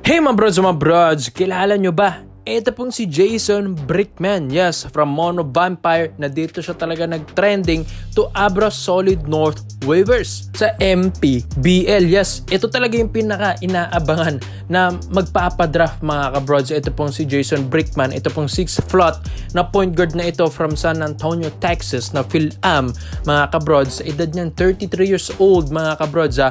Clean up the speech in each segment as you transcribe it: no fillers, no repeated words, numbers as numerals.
Hey mga brods, kilala nyo ba? Ito pong si Jason Brickman, yes, from Mono Vampire na dito siya talaga nag-trending to Abra Solid North waivers sa MPBL. Yes, ito talaga yung pinaka-inaabangan na magpapadraft mga kabrods. Ito pong si Jason Brickman, ito pong 6 slot na point guard na ito from San Antonio, Texas na Phil-Am mga kabrods. Sa edad niyan 33 years old mga kabrods.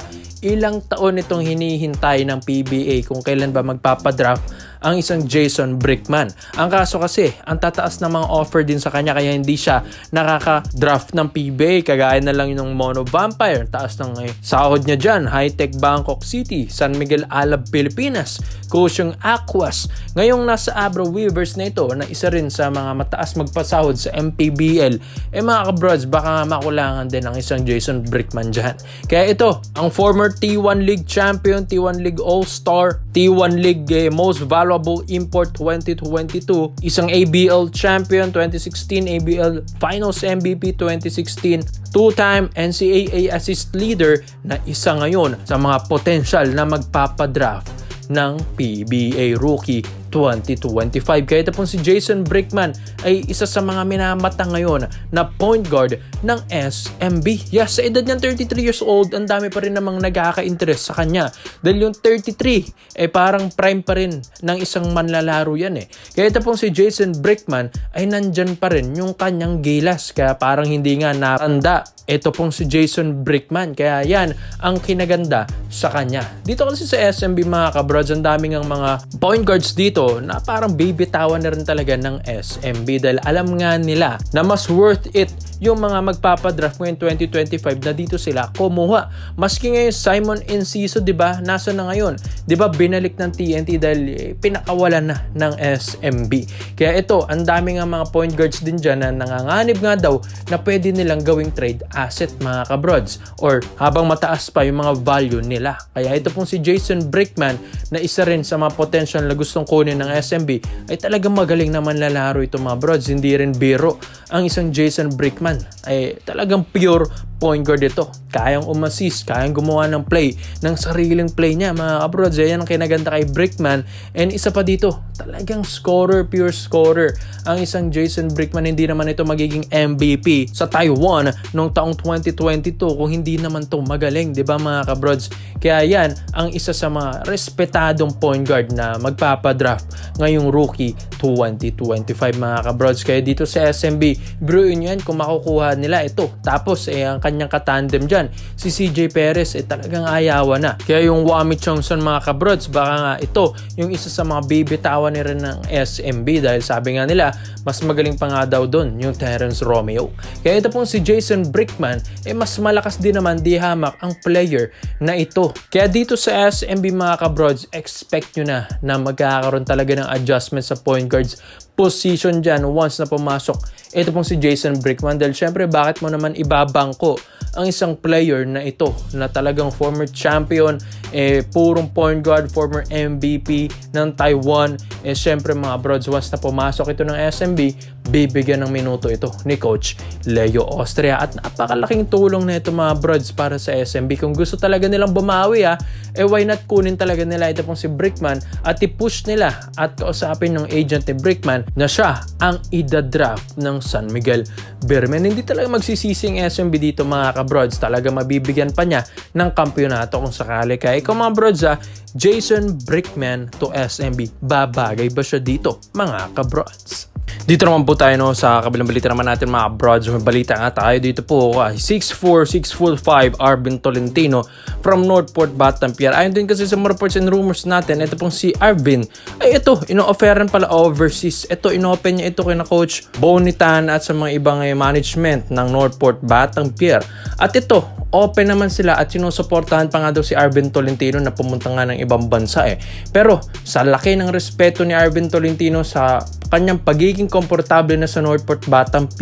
Ilang taon itong hinihintay ng PBA kung kailan ba magpapadraft ang isang Jason Brickman. Ang kaso kasi, ang tataas ng mga offer din sa kanya kaya hindi siya nakaka-draft ng PBA. Kagaya na lang yung Mono Vampire. Taas ng sahod niya dyan. High-Tech Bangkok City, San Miguel Alab, Pilipinas, Kusyong Aquas. Ngayong nasa Abra Weavers na ito na isa rin sa mga mataas magpasahod sa MPBL, mga kabrods, baka makulangan din ang isang Jason Brickman dyan. Kaya ito, ang former T1 League Champion, T1 League All-Star, T1 League Most Valuable Import 2022, isang ABL Champion 2016, ABL Finals MVP 2016, two-time NCAA Assist Leader na isa ngayon sa mga potential na magpapadraft ng PBA Rookie 2025. Kaya ito pong si Jason Brickman ay isa sa mga minamata ngayon na point guard ng SMB. Yes, sa edad niyang 33 years old, ang dami pa rin namang nagkaka-interest sa kanya. Dahil yung 33, parang prime pa rin ng isang manlalaro yan Kaya ito pong si Jason Brickman ay nandyan pa rin yung kanyang gilas. Kaya parang hindi nga natanda. Ito pong si Jason Brickman. Kaya yan ang kinaganda sa kanya. Dito kasi sa SMB mga kabrods, ang daming ang mga point guards dito na parang bibitawan na rin talaga ng SMB dahil alam nga nila na mas worth it yung mga magpapadraft ngayon 2025 na dito sila kumuha. Maski ngayon Simon Enciso, 'di ba? Nasa na ngayon? 'Di ba binalik ng TNT dahil pinakawalan na ng SMB. Kaya ito, ang daming nga mga point guards din diyan na nanganganib nga daw na pwede nilang gawing trade asset mga kabrods or habang mataas pa yung mga value nila. Kaya ito pong si Jason Brickman na isa rin sa mga potential na gustong kunin ng SMB ay talagang magaling naman lalaro ito mga brods. Hindi rin biro ang isang Jason Brickman. Ay talagang pure point guard ito. Kayang umassist, kayang gumawa ng play, ng sariling play niya mga kabrods. Yan ang kinaganda kay Brickman. And isa pa dito, talagang scorer, pure scorer. Ang isang Jason Brickman, hindi naman ito magiging MVP sa Taiwan noong taong 2022 kung hindi naman to magaling, di ba mga kabrods? Kaya yan ang isa sa mga respetadong point guard na magpapadraft ngayong rookie 2025 mga kabrods. Kaya dito sa SMB, bro yan kung makukuha nila ito. Tapos ang kanyang katandem dyan, si CJ Perez talagang ayawan na. Kaya yung Wami Chongson mga kabrods, baka nga ito yung isa sa mga bibitawan ni rin ng SMB dahil sabi nga nila, mas magaling pa nga daw doon yung Terrence Romeo. Kaya ito pong si Jason Brickman, mas malakas din naman di hamak ang player na ito. Kaya dito sa SMB mga kabrods, expect nyo na magkakaroon talaga ng adjustment sa point guards position dyan once na pumasok ito pong si Jason Brickman. Dahil syempre, bakit mo naman ibabangko ang isang player na ito na talagang former champion, purong point guard, former MVP ng Taiwan. Syempre mga brods, once na pumasok ito ng SMB, bibigyan ng minuto ito ni Coach Leo Austria. At napakalaking tulong na ito mga brods para sa SMB. Kung gusto talaga nilang bumawi why not kunin talaga nila ito pong si Brickman at i-push nila at kausapin ng agent ni Brickman na siya ang ida-draft ng San Miguel Beermen. Hindi talaga magsisisi ang SMB dito mga kabrods. Talaga mabibigyan pa niya ng kampyonato kung sakali. Kaya ikaw mga brods Jason Brickman to SMB, babagay ba siya dito mga kabrods? Dito naman po tayo sa kabilang balita naman natin mga brods. May balita nga tayo dito po 6'4", 6'5" Arvin Tolentino from Northport, Batangas. Ayon din kasi sa mga reports and rumors natin, ito pong si Arvin ay ito, ino-offeran pala overseas. Ito, ino-open niya ito kay na Coach Bonitan at sa mga ibang management ng Northport, Batangas. At ito, open naman sila at sinusuportahan pa nga daw si Arvin Tolentino na pumunta nga ng ibang bansa Pero sa laki ng respeto ni Arvin Tolentino sa kanyang pagiging komportable na sa Northport, Batangas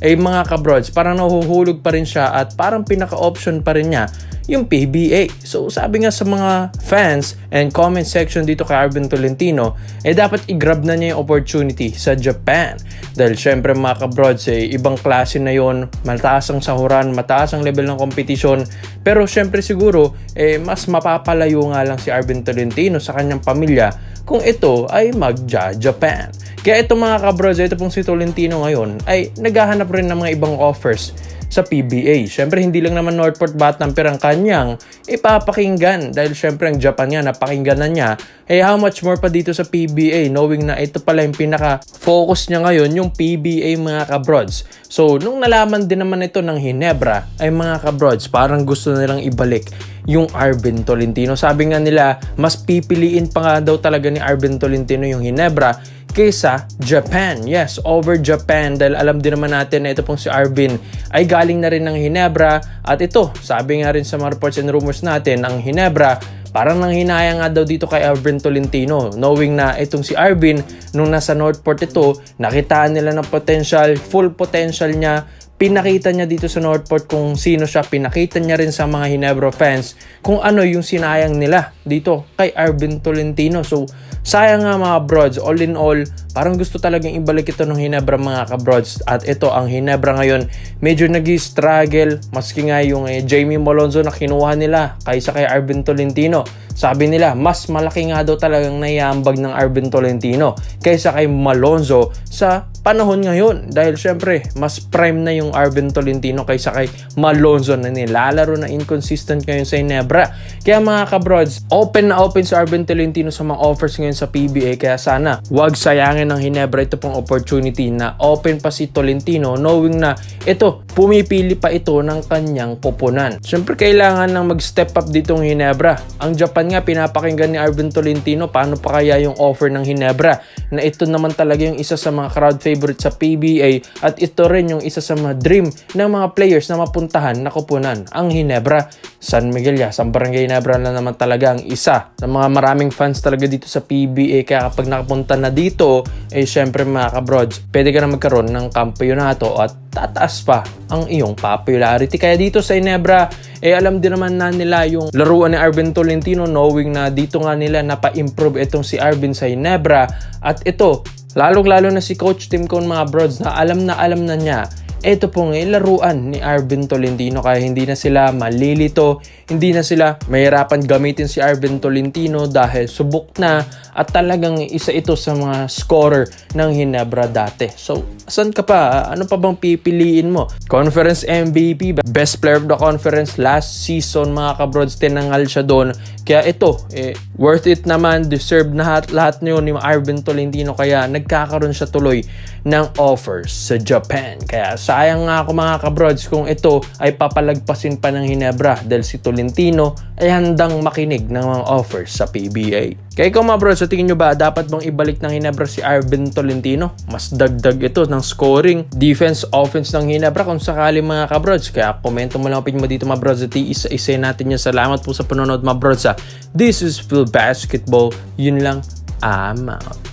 mga kabrods, parang nahuhulog pa rin siya at parang pinaka-option pa rin niya yung PBA. So sabi nga sa mga fans and comment section dito kay Arvin Tolentino, dapat i-grab na niya yung opportunity sa Japan. Dahil syempre mga kabrods, ibang klase na yon, mataas ang sahuran, mataas ang level ng kompetisyon. Pero syempre siguro, mas mapapalayo nga lang si Arvin Tolentino sa kanyang pamilya kung ito ay magja-Japan. Kaya itong mga kabrods, ito pong si Tolentino ngayon ay naghahanap rin ng mga ibang offers sa PBA. Syempre, hindi lang naman Northport Battamper ang kanyang ipapakinggan dahil syempre ang Japan nga, napakinggan na niya. How much more pa dito sa PBA knowing na ito pala yung pinaka-focus niya ngayon, yung PBA mga kabrods. So, nung nalaman din naman ito ng Ginebra, ay mga kabrods, parang gusto nilang ibalik yung Arvin Tolentino. Sabi nga nila, mas pipiliin pa nga daw talaga ni Arvin Tolentino yung Ginebra kaysa Japan. Yes, over Japan dahil alam din naman natin na ito pong si Arvin ay galing na rin ng Ginebra at ito, sabi nga rin sa mga reports and rumors natin, ang Ginebra parang nanghinayang nga daw dito kay Arvin Tolentino knowing na itong si Arvin nung nasa Northport ito, nakitaan nila ng potential, full potential niya. Pinakita niya dito sa Northport kung sino siya. Pinakita niya rin sa mga Ginebra fans kung ano yung sinayang nila dito kay Arvin Tolentino. So, sayang nga mga brods. All in all, parang gusto talagang ibalik ito ng Ginebra mga kabrods. At ito, ang Ginebra ngayon, medyo nag-struggle. Maski nga yung Jamie Malonzo na kinuha nila kaysa kay Arvin Tolentino. Sabi nila, mas malaki nga daw talagang naiambag ng Arvin Tolentino kaysa kay Malonzo sa panahon ngayon. Dahil syempre, mas prime na yung Arvin Tolentino kaysa kay Malonzo na nilalaro na inconsistent ngayon sa Ginebra. Kaya mga kabrods, open na open sa Arvin Tolentino sa mga offers ngayon sa PBA. Kaya sana, wag sayangin ng Ginebra ito pong opportunity na open pa si Tolentino knowing na ito, pumipili pa ito ng kanyang koponan. Syempre, kailangan lang mag-step up ditong Ginebra. Ang Japan nga, pinapakinggan ni Arvin Tolentino. Paano pa kaya yung offer ng Ginebra? Na ito naman talaga yung isa sa mga crowd favorite sa PBA at ito rin yung isa sa mga dream ng mga players na mapuntahan na koponan, ang Ginebra. San Miguel, San Barangay Ginebra na naman talaga ang isa sa mga maraming fans talaga dito sa PBA. Kaya kapag nakapunta na dito, syempre mga kabrods, pwede ka na magkaroon ng kampeonato at tataas pa ang iyong popularity. Kaya dito sa Ginebra, alam din naman na nila yung laruan ni Arvin Tolentino knowing na dito nga nila napa-improve itong si Arvin sa Ginebra. At ito, lalong-lalo na si Coach Tim Cone mga brods na alam na niya ito pong laruan ni Arvin Tolentino kaya hindi na sila malilito, hindi na sila mahirapan gamitin si Arvin Tolentino dahil subok na at talagang isa ito sa mga scorer ng Ginebra dati. So, saan ka pa? Ano pa bang pipiliin mo? Conference MVP, best player of the conference last season mga kabrods, tinangal siya doon. Kaya ito, worth it naman, deserve na lahat niyon ni Arvin Tolentino kaya nagkakaroon siya tuloy ng offers sa Japan. Kaya sayang nga ako mga kabrods kung ito ay papalagpasin pa ng Ginebra dahil si Tolentino ay handang makinig ng mga offers sa PBA. Kaya ikaw mga bros, sa tingin nyo ba dapat bang ibalik ng Ginebra si Arvin Tolentino? Mas dagdag ito ng scoring, defense, offense ng Ginebra kung sakali mga kabrods. Kaya komento mo lang opinion mo dito mga bros at isa-isa natin yan. Salamat po sa panonood mga bros. This is Phil Basketball. Yun lang, I'm out.